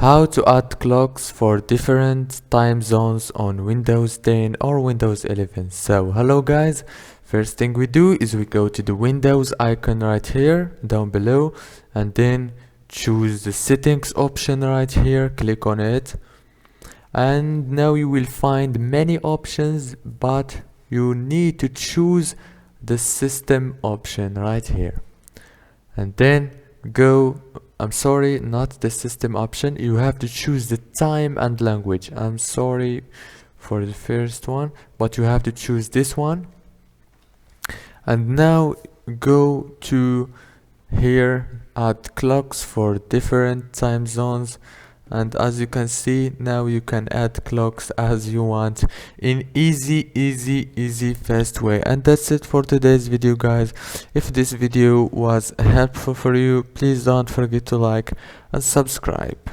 How to add clocks for different time zones on Windows 10 or Windows 11. So hello guys, first thing we do is we go to the Windows icon right here down below, and then choose the settings option right here, click on it, and now you will find many options, but you need to choose the system option right here, and then go I'm sorry, not the system option. You have to choose the time and language. I'm sorry for the first one, but you have to choose this one. And now go to here, add clocks for different time zones. And as you can see, now you can add clocks as you want in easy fast way. And that's it for today's video, guys. If this video was helpful for you, please don't forget to like and subscribe.